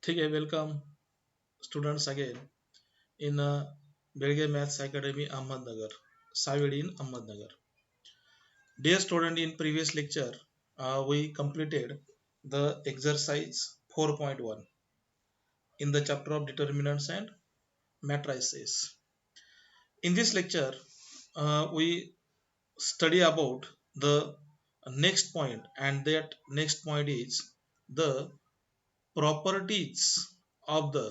ठीक है, welcome students again in Belge Maths Academy Ahmednagar, Savedi in Ahmednagar. Dear student, in previous lecture we completed the exercise 4.1 in the chapter of determinants and matrices. In this lecture, we study about the next point, and that next point is the properties of the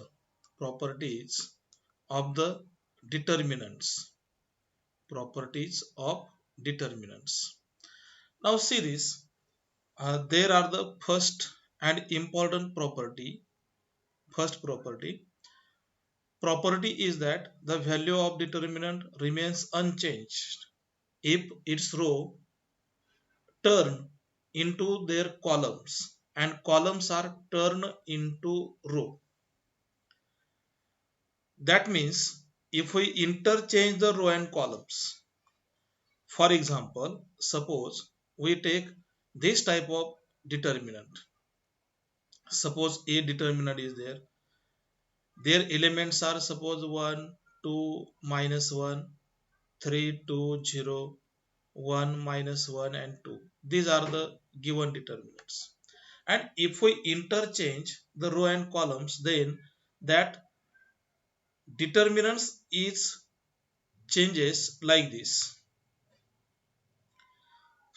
properties of the determinants. Properties of determinants. Now see this. There are the first and important property. First property. Property is that the value of determinant remains unchanged if its row turn into their columns and columns are turned into row. That means if we interchange the row and columns, for example, suppose we take this type of determinant. Suppose a determinant is there. Their elements are suppose 1, 2, minus 1, 3, 2, 0, 1, minus 1 and 2. These are the given determinants. And if we interchange the row and columns, then that determinants is changes like this.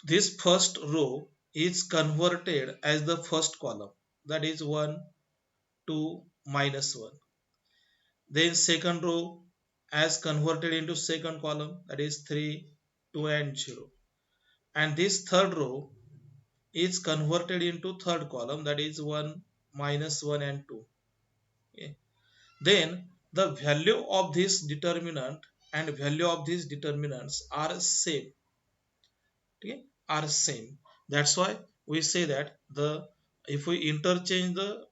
This first row is converted as the first column, that is 1, 2, minus 1. Then second row as converted into second column, that is 3, 2 and 0. And this third row is converted into third column, that is 1, minus 1 and 2. Okay. Then the value of this determinant and value of these determinants are same. Okay, are same. That's why we say that the if we interchange the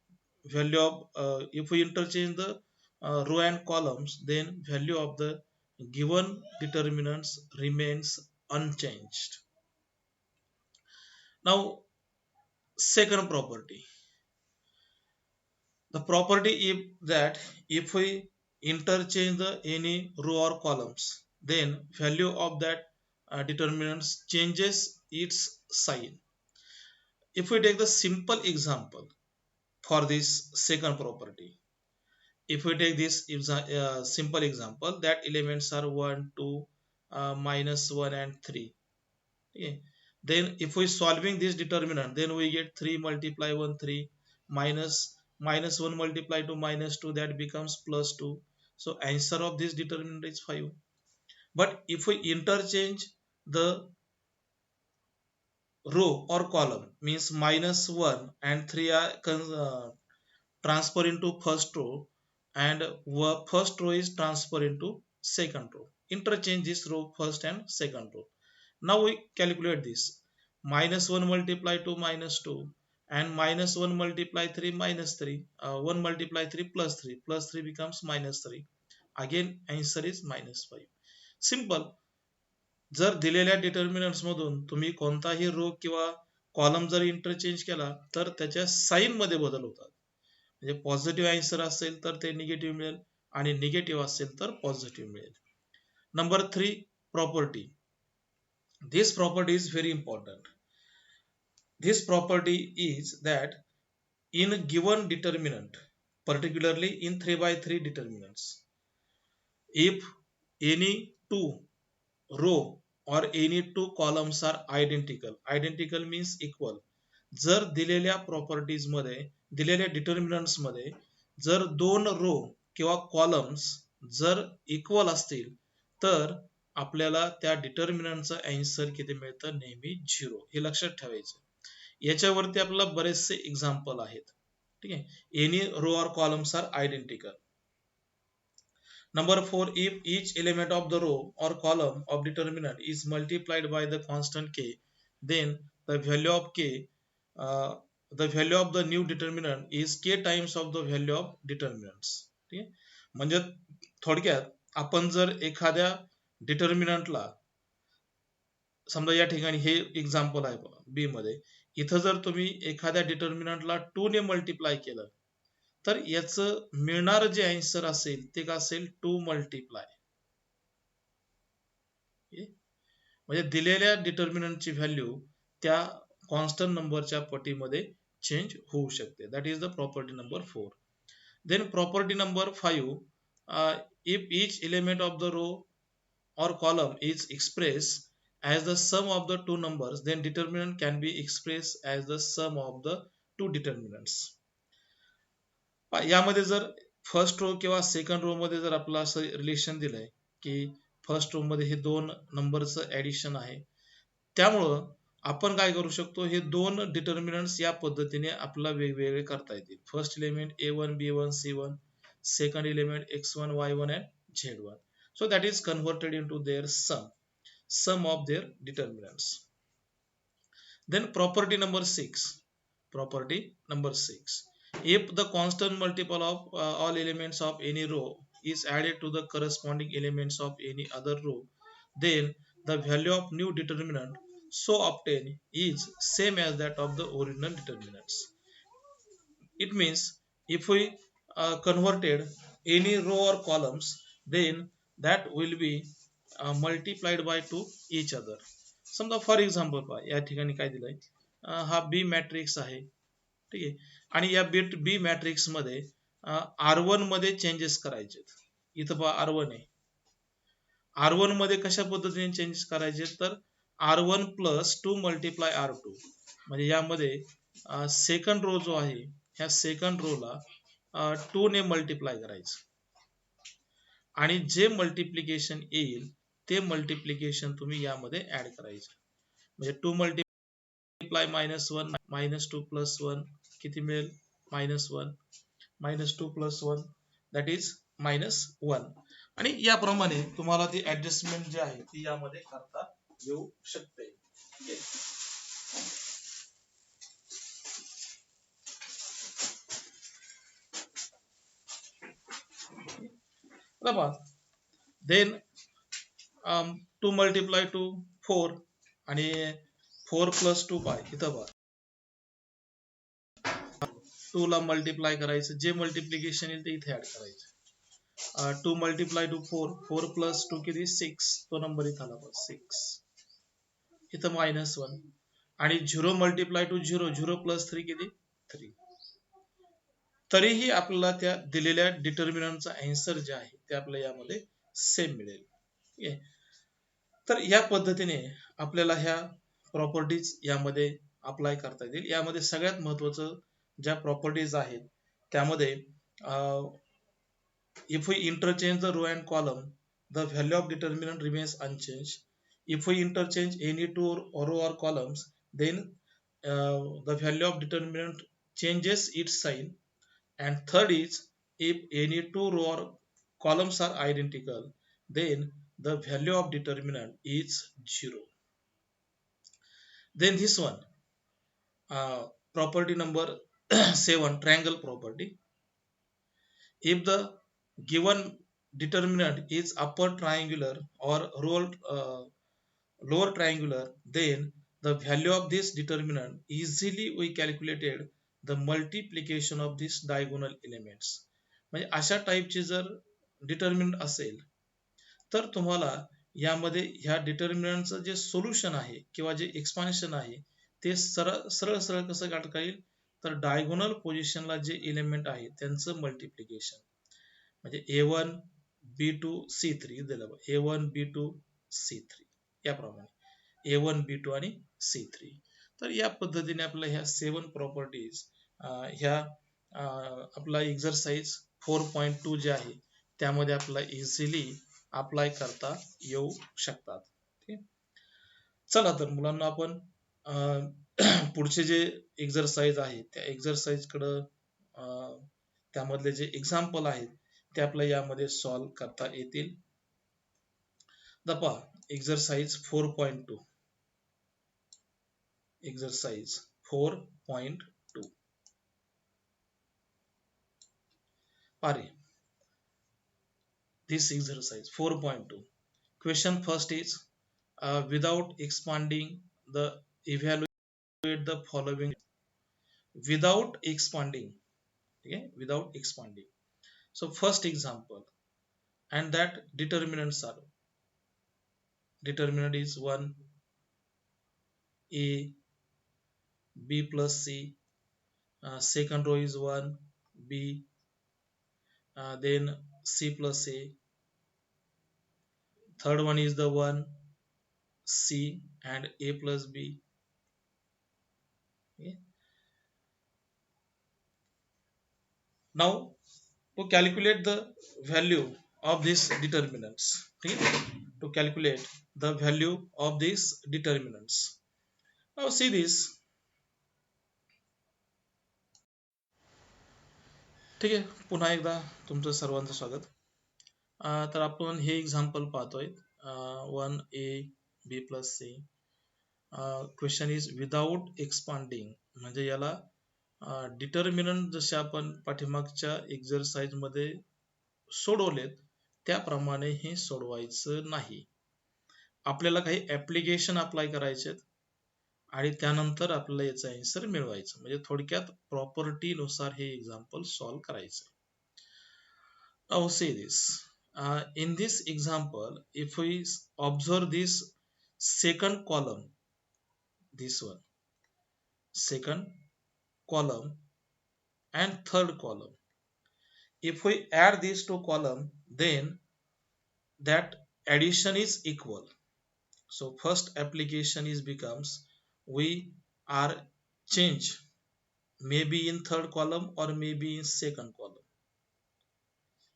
value of if we interchange the row and columns, then value of the given determinants remains unchanged. Now second property, the property is that if we interchange the any row or columns, then value of that determinants changes its sign. If we take the simple example for this second property, if we take this simple example that elements are 1, 2, minus 1 and 3. Okay. Then if we solving this determinant, then we get 3 multiply 1 3 minus 1 multiply to minus 2, that becomes plus 2. So answer of this determinant is 5. But if we interchange the row or column, means minus 1 and 3 are transfer into first row, and first row is transfer into second row. Interchange this row first and second row. Now we calculate this. Minus 1 multiply to minus 2 and minus 1 multiply 3 minus 3. 1 multiply 3 plus 3. Plus 3 becomes minus 3. Again answer is minus 5. Simple. जर दिलेल्या determinants मधून तुम्ही कोणताही रो किंवा column जर interchange केला तर त्याच्या साइन मध्ये बदल होतात. म्हणजे पॉझिटिव्ह आन्सर असेल तर ते निगेटिव्ह मिळेल आणि निगेटिव्ह असेल तर पॉझिटिव्ह मिळेल. Number 3 property. This property is very important. This property is that in a given determinant, particularly in 3 by 3 determinants, if any two row or any two columns are identical means equal. जर दिलेल्या properties मध्ये, दिलेल्या determinants मध्ये जर दोन रो किंवा columns जर equal असतील, तर आपल्याला त्या डिटर्मिनंटचं आन्सर किती मिळतं, नेहमी 0. हे लक्षात ठेवायचं. याच्यावरती आपल्याला बरेचसे एक्झाम्पल आहेत. ठीक आहे. एनी रो और columns are identical. Number 4, if each element of the row or column of determinant is multiplied by the constant k, then the value of k, the value of the new determinant is k times of the value of determinants. ठीक आहे. म्हणजे थोडक्यात आपण जर एखाद्या डिटर्मिनंटला, समजा या ठिकाणी हे एक्झाम्पल आहे बी मध्ये, इथं जर तुम्ही एखाद्या डिटर्मिनंटला 2 ने मल्टिप्लाय केलं, तर याचं मिळणार जे आन्सर असेल ते का असेल 2 मल्टिप्लाय, म्हणजे दिलेल्या डिटर्मिनंटची व्हॅल्यू त्या कॉन्स्टंट नंबरच्या पटीमध्ये चेंज होऊ शकते. That is the property number 4. Then property number 5, if each element of the row or column is expressed as the sum of the two numbers, then determinant can be expressed as the sum of the two determinants. यामध्ये जर first row किंवा second row मध्ये जर आपलं असं relation दिलंय की first row मध्ये हे दोन नंबरचं ऍडिशन आहे, त्यामुळं आपण काय करू शकतो, हे दोन डिटर्मिनंट्स या पद्धतीने आपल्याला वेगवेगळे करता येतील. First element A1 B1 C1, second element x1 y1 and z1, so that is converted into their sum of their determinants. Then property number 6, if the constant multiple of all elements of any row is added to the corresponding elements of any other row, then the value of new determinant so obtained is same as that of the original determinants. It means if we converted any row or columns, then that will be multiplied by to each other. समजा for example पहा, या ठिकाणी काय दिलंय, हा B matrix आहे, ठीक आहे, आणि या बी मॅट्रिक्स मध्ये R1 मध्ये चेंजेस करायचे. इथं पहा R1 आहे, R1 मध्ये कशा पद्धतीने चेंजेस करायचे, तर R1 प्लस 2 मल्टिप्लाय R2, म्हणजे यामध्ये सेकंड रो जो आहे ह्या सेकंड रोला 2 ने मल्टिप्लाय करायचं आणि जे मल्टिप्लिकेशन येईल ते मल्टिप्लिकेशन तुम्ही यामध्ये ऍड करायचं. म्हणजे 2 मल्टिप्लाय -1 -2 प्लस 1 किती मिळेल, -1, -2 प्लस 1 दॅट इज -1. आणि याप्रमाणे तुम्हाला ती ऍडजस्टमेंट जी आहे ती यामध्ये करता येऊ शकते. देन 2 मल्टिप्लाय टू 4 आणि 4 प्लस 2 पाय, इथं पहा 2 ला मल्टिप्लाय करायचं, जे मल्टिप्लिकेशन येईल ते इथे ऍड करायचं. 2 मल्टिप्लाय टू 4, 4 प्लस 2 किती 6, तो नंबर इथं आला 6, इथं -1 आणि 0 मल्टिप्लाय टू 0, 0 प्लस 3 किती 3. तरीही आपल्याला त्या दिलेल्या डिटर्मिनंटचा आन्सर जे आहे ते आपल्याला यामध्ये सेम मिळेल. तर या पद्धतीने आपल्याला ह्या प्रॉपर्टीज यामध्ये अप्लाय करता येतील. यामध्ये सगळ्यात महत्वाचं ज्या प्रॉपर्टीज आहेत त्यामध्ये if we interchange the row and column, the value of determinant remains unchanged. If we interchange any two row or columns, then the value of determinant changes its sign. And third is, if any two row or columns are identical, then the value of determinant is 0. Then this one, property number 7, triangle property. If the given determinant is upper triangular or lower triangular, then the value of this determinant easily we calculated the multiplication of these diagonal elements. म्हणजे अशा टाइपचे जर determinant असेल तर तुम्हाला यामध्ये ह्या डिटर्मिनंटचं जे solution आहे किंवा जे एक्सपान्शन आहे ते सरळ सरळ कसं काढता येईल, तर डायगोनल पोझिशनला जे एलिमेंट आहे त्यांचं मल्टिप्लिकेशन, म्हणजे A1 B2 C3 दिलं, A1 B2 C3 याप्रमाणे A1 B2 आणि C3. तर या पद्धतीने आपल्या ह्या 7 प्रॉपर्टीज ह्या आपला एक्सरसाइज 4.2 जे आहे त्यामध्ये आपल्याला इझिली अप्लाय करता येऊ शकतात. ठीक, चला तर मुलांना आपण पुढचे जे एक्सरसाइज आहे त्या एक्सरसाइज कडे त्यामधले जे एक्झाम्पल आहेत ते आपल्याला यामध्ये सॉल्व करता येतील. पहा एक्सरसाइज 4.2, एक्सरसाइज 4.2 पारे. This exercise 4.2 question first is, without expanding the evaluate the following. Without expanding Okay, without expanding. So first example, and that determinants are, determinant is 1 a b plus c, second row is 1 b, then c plus a, third one is the 1 c and a plus b. Okay. Now to calculate the value of these determinants, okay? To calculate the value of these determinants, now see this. ठीक आहे, पुन्हा एकदा तुमचं सर्वांचं स्वागत. तर आपण हे example पाहतोय, 1 a b plus c. Question is without expanding, म्हणजे याला डिटर्मिनंट जसे आपण पाठीमागच्या एक्झरसाइज मध्ये सोडवलेत त्याप्रमाणे हे सोडवायचं नाही. आपल्याला काही ऍप्लिकेशन अप्लाय करायचे आणि त्यानंतर आपल्याला याचा आन्सर मिळवायचं, म्हणजे थोडक्यात प्रॉपर्टी नुसार हे एक्झाम्पल सॉल्व करायचं. Now see this. In this example, if we observe this second column, this one, second column and third column, if we add these two column, then that addition is equal. So first application is becomes, we are change maybe in third column or maybe in second column.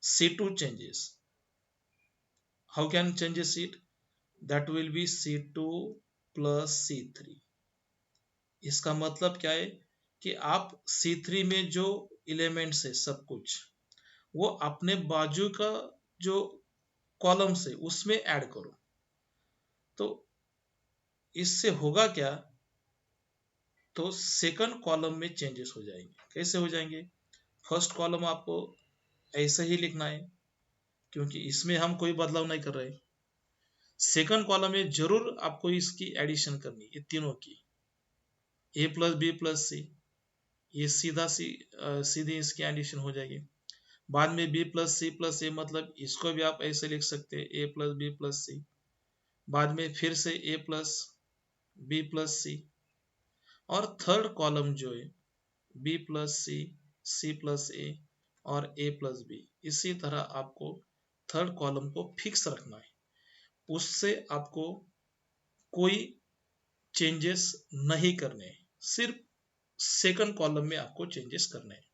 C2 changes. How can changes it? That will be C2 plus C3. इसका मतलब क्या है कि आप C3 में जो elements है सब कुछ वो अपने बाजू का जो कॉलम्स है उसमें ऐड करो. तो इससे होगा क्या, तो सेकंड कॉलम में चेंजेस हो जाएंगे. कैसे हो जाएंगे? फर्स्ट कॉलम आपको ऐसे ही लिखना है क्योंकि इसमें हम कोई बदलाव नहीं कर रहे. सेकंड कॉलम में जरूर आपको इसकी एडिशन करनी है, तीनों की, ए प्लस बी प्लस सी, ये सीधी इसकी एडिशन हो जाएगी. बाद में बी प्लस सी मतलब इसको भी आप ऐसे लिख सकते हैं, ए प्लस बी प्लस सी. बाद में फिर से ए प्लस बी प्लस सी, और थर्ड कॉलम जो है B plus C plus A और ए प्लस बी. इसी तरह आपको थर्ड कॉलम को फिक्स रखना है, उससे आपको कोई चेंजेस नहीं करने हैं, सिर्फ सेकंड कॉलम में आपको चेंजेस करने हैं.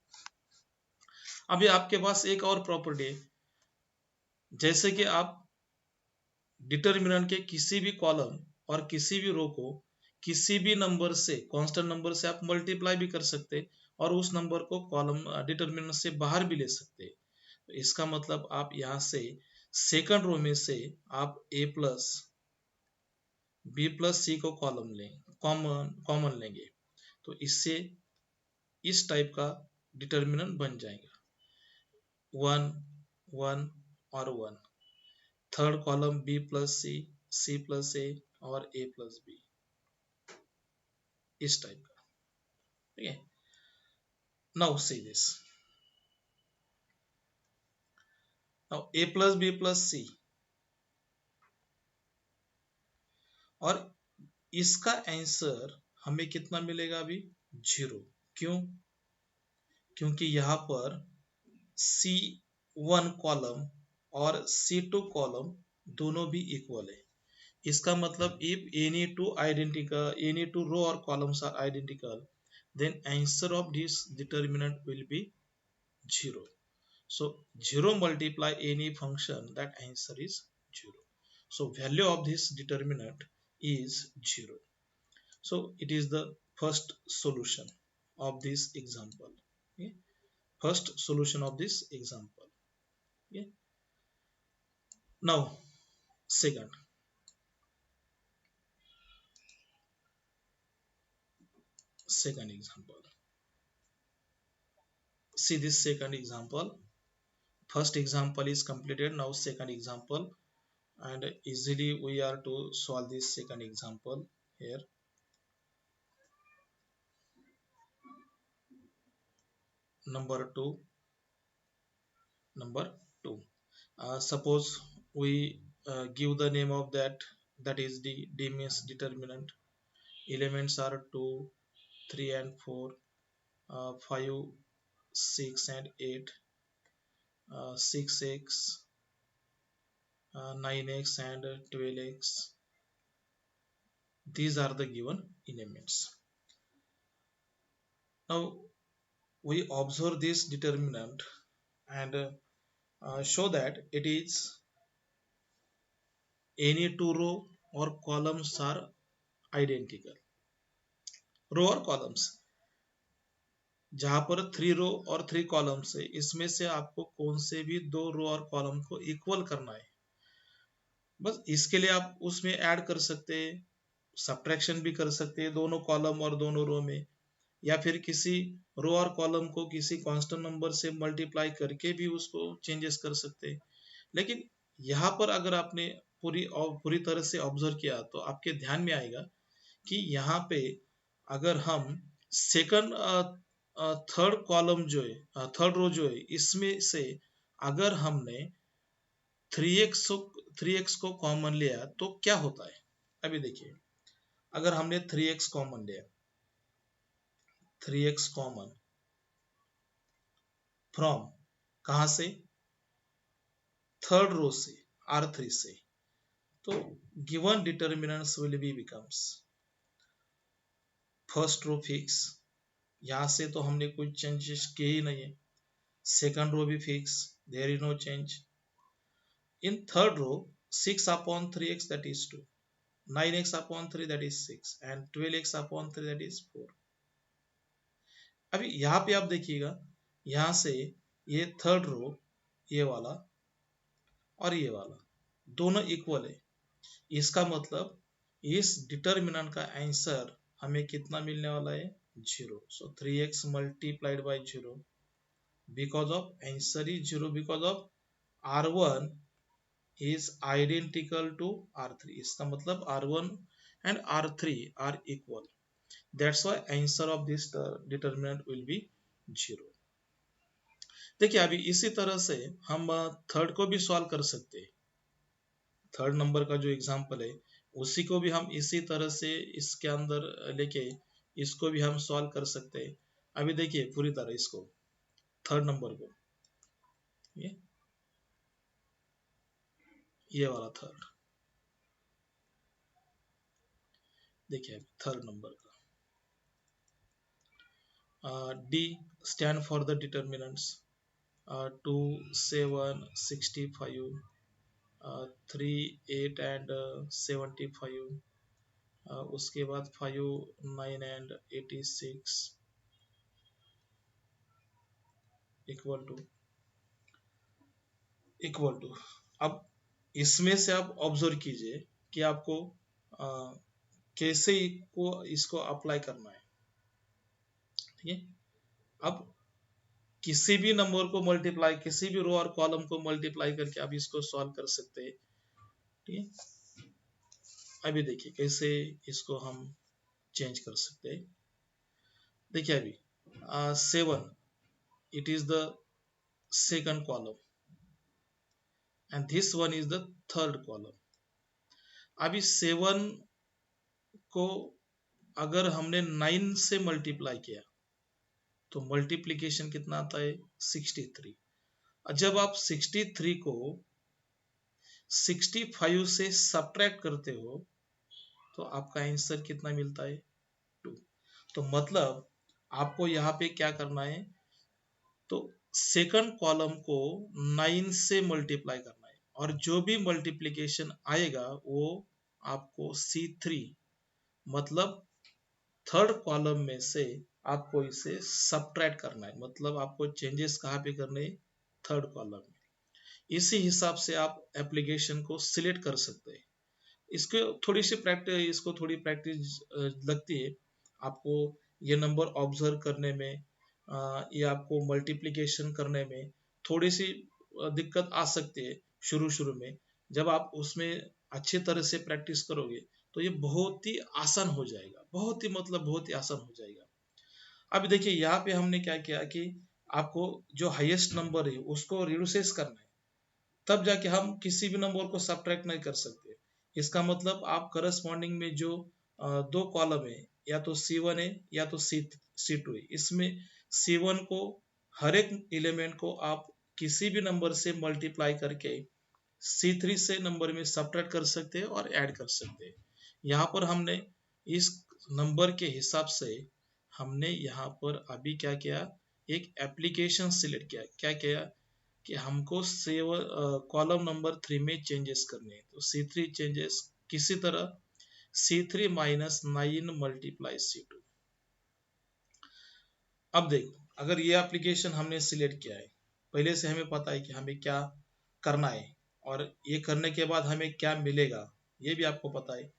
अभी आपके पास एक और प्रॉपर्टी है, जैसे कि आप डिटर्मिनेंट के किसी भी कॉलम और किसी भी रो को किसी भी नंबर से, कांस्टेंट नंबर से आप मल्टीप्लाई भी कर सकते और उस नंबर को कॉलम डिटर्मिनेंट से बाहर भी ले सकते. तो इसका मतलब आप यहां से सेकंड रो में से आप ए प्लस बी प्लस सी को कॉलम लें, कॉमन लेंगे, तो इससे इस टाइप का डिटर्मिनेंट बन जाएगा, 1 1 और 1. Third column B plus C plus A और ए प्लस बी, इस टाइप का. ठीक है. Now see this. Now A plus B plus C, और इसका आंसर हमें कितना मिलेगा अभी? 0. क्यों? क्योंकि यहां पर C1 कॉलम और C2 कॉलम दोनों भी इक्वल है. इसका मतलब if any two row or columns are identical, then answer of this determinant will be 0. So 0 multiply any function, that answer is 0. So value of this determinant is 0. So it is the first solution of this example. Okay? First solution of this example. Okay? Now second example. See this second example. First example is completed. Now second example, and easily we are to solve this second example here. number 2. Suppose we give the name of that is the d means determinant. Elements are 2, 3 and 4, 5, 6 and 8, 6x, 9x and 12x. These are the given elements. Now we observe this determinant and show that it is any two row or columns are identical. रो और columns, जहां पर 3 रो और 3 columns है, इसमें से आपको कौन से भी 2 रो और कॉलम को इक्वल करना है। बस इसके लिए आप उसमें ऐड कर सकते हैं, सब्ट्रैक्शन भी कर सकते हैं दोनों कॉलम और दोनों रो में, या फिर किसी रो और कॉलम को किसी कांस्टेंट नंबर से मल्टीप्लाई करके भी उसको चेंजेस कर सकते हैं। लेकिन यहाँ पर अगर आपने पूरी तरह से ऑब्जर्व किया तो आपके ध्यान में आएगा कि यहाँ पे अगर हम सेकंड थर्ड कॉलम जो है, थर्ड रो जो है, इसमें से अगर हमने 3x को कॉमन लिया तो क्या होता है। अभी देखिए, अगर हमने 3x कॉमन लिया, 3x कॉमन फ्रॉम कहां से, थर्ड रो से, R3 से, तो given determinants will be becomes first row fix, यहां से तो हमने कोई चेंजेस किए ही नहीं है। सेकंड रो भी fix, there is no change. In third row 6 upon 3x that is 2, 9x upon 3 that is 6 and 12x upon 3 that is 4। अभी यहाँ पे आप देखिएगा, यहाँ से ये थर्ड रो, ये वाला और ये वाला दोनों इक्वल है। इसका मतलब इस डिटर्मिनेंट का आंसर हमें कितना मिलने वाला है, 0। सो 3x multiplied by 0 because of answer is 0 because of R1 is identical to R3। इसका मतलब R1 and R3 are equal, that's why answer of this determinant will be 0। देखिए अभी इसी तरह से हम थर्ड को भी सॉल्व कर सकते हैं। थर्ड नंबर का जो एग्जांपल है उसी को भी हम इसी तरह से इसके अंदर लेके इसको भी हम सॉल्व कर सकते हैं। अभी देखिए पूरी तरह इसको, थर्ड नंबर को, ये वाला थर्ड, देखिए थर्ड नंबर का D stand for the determinants, 2, 7, 65, 3, 8 and 75, उसके बाद 5, 9 and 86 इक्वल टू। अब इसमें से आप ऑब्जर्व कीजिए कि आपको कैसे इसको अप्लाई करना है। ठीक है, अब किसी भी नंबर को मल्टीप्लाई, किसी भी रो और कॉलम को मल्टीप्लाई करके आप इसको सॉल्व कर सकते हैं। ठीक है, अभी देखिए कैसे इसको हम चेंज कर सकते हैं। देखिए अभी 7 it is the second column and this one is the third column। अभी 7 को अगर हमने 9 से मल्टीप्लाई किया तो मल्टीप्लीकेशन कितना आता है, 63। जब आप 63 को 65 से सब्ट्रैक्ट करते हो तो आपका आंसर कितना मिलता है, 2। तो मतलब आपको यहाँ पे क्या करना है, तो सेकंड कॉलम को 9 से मल्टीप्लाई करना है और जो भी मल्टीप्लीकेशन आएगा वो आपको C3 मतलब थर्ड कॉलम में से आपको इसे सब्ट्रैक्ट करना है। मतलब आपको चेंजेस कहाँ पे करने, थर्ड कॉलम में। इसी हिसाब से आप एप्लीकेशन को सिलेक्ट कर सकते हैं। इसको थोड़ी प्रैक्टिस लगती है आपको, ये नंबर ऑब्जर्व करने में या आपको मल्टीप्लिकेशन करने में थोड़ी सी दिक्कत आ सकती है शुरू में। जब आप उसमें अच्छी तरह से प्रैक्टिस करोगे तो ये बहुत ही आसान हो जाएगा, बहुत ही आसान हो जाएगा। अब देखिए यहाँ पे हमने क्या किया कि आपको जो हाईएस्ट नंबर है उसको रिड्यूसेस करना है, तब जाके हम किसी भी नंबर को सब्ट्रैक्ट नहीं कर सकते। इसका मतलब आप करस्पॉन्डिंग में जो दो कॉलम है, या तो C1 है या तो C2 है, इसमें C1 को हर एक एलिमेंट को आप किसी भी नंबर से मल्टीप्लाई करके C3 से नंबर में सब्ट्रैक्ट कर सकते हैं और ऐड कर सकते हैं। यहाँ पर हमने इस नंबर के हिसाब से हमने यहाँ पर अभी क्या किया, एक एप्लीकेशन सिलेक्ट किया। क्या किया कि हमको सेव कॉलम नंबर 3 में चेंजेस करने हैं, तो C3 चेंजेस किसी तरह C3 माइनस 9 मल्टीप्लाई C2। अब देखो, अगर ये एप्लीकेशन हमने सिलेक्ट किया है, पहले से हमें पता है कि हमें क्या करना है और ये करने के बाद हमें क्या मिलेगा, ये भी आपको पता है।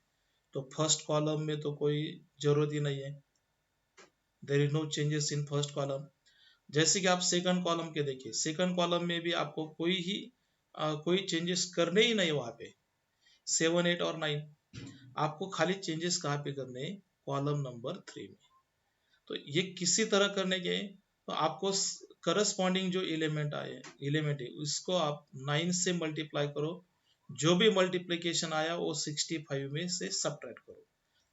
तो फर्स्ट कॉलम में तो कोई जरूरत ही नहीं है, there is no changes in first column. जैसे कि आप सेकंड कॉलम के देखिए, सेकंड कॉलम में भी आपको कोई चेंजेस करने ही नहीं वहां पे, 7, 8 और 9। आपको खाली चेंजेस कहाँ पे करने हैं, कॉलम नंबर 3 में। तो ये किसी तरह करने के, तो आपको करस्पॉन्डिंग जो एलिमेंट है उसको आप 9 से मल्टीप्लाई करो, जो भी मल्टीप्लीकेशन आया वो 65 में से सब्ट्रैक्ट करो,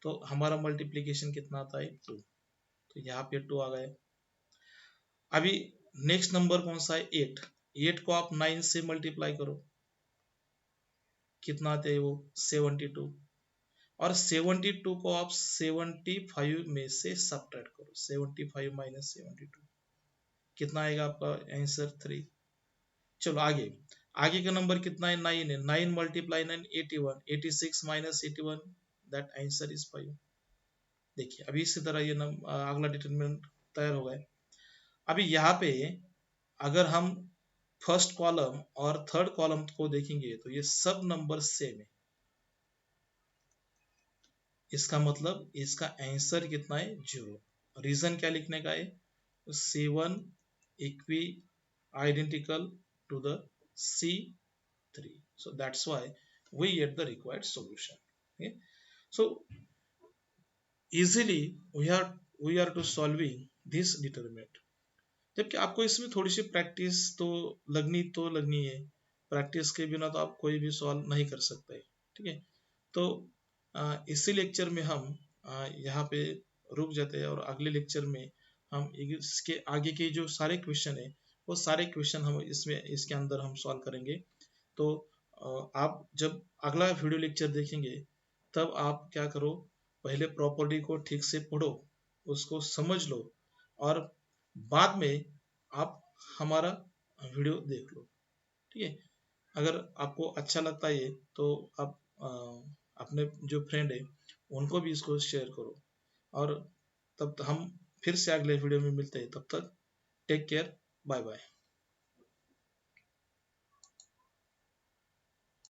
तो हमारा मल्टीप्लीकेशन कितना आता है, 2। तो यहाँ पे 2 आ गए। अभी नेक्स्ट नंबर कौन सा है, 8। 8 को आप 9 से मल्टीप्लाई करो, कितना आते हैं वो, 72। और 72 को आप 75 में से सब्ट्रैक्ट करो, 75 माइनस 72, कितना आएगा आपका आंसर, 3। चलो आगे, आगे का नंबर कितना है, 9 है। 9 multiply 9, 81। 86 minus 81, that answer is 5। देखिए अभी इसी तरह ये अगला डिटरमिनेंट तैयार हो गया। अभी यहाँ पे अगर हम फर्स्ट कॉलम और थर्ड कॉलम को देखेंगे तो ये सब नंबर सेम है, इसका मतलब इसका आंसर कितना है, 0। रीजन क्या लिखने का है, C1 equi identical to the C3. So that's why we get the required solution. Okay? So easily we are to solving this determinant. जबकि आपको इसमें थोड़ी सी प्रैक्टिस तो लगनी है, प्रैक्टिस के बिना तो आप कोई भी सॉल्व नहीं कर सकते। ठीक है, तो इसी लेक्चर में हम यहाँ पे रुक जाते हैं, और अगले लेक्चर में हम इसके आगे के जो सारे क्वेश्चन है वो सारे क्वेश्चन हम इसके अंदर हम सॉल्व करेंगे। तो आप जब अगला वीडियो लेक्चर देखेंगे तब आप क्या करो, पहले प्रॉपर्टी को ठीक से पढ़ो, उसको समझ लो, और बाद में आप हमारा वीडियो देख लो। ठीक है, अगर आपको अच्छा लगता है तो आप अपने जो फ्रेंड है उनको भी इसको शेयर करो, और तब हम फिर से अगले वीडियो में मिलते हैं। तब तक टेक केयर, बाय बाय।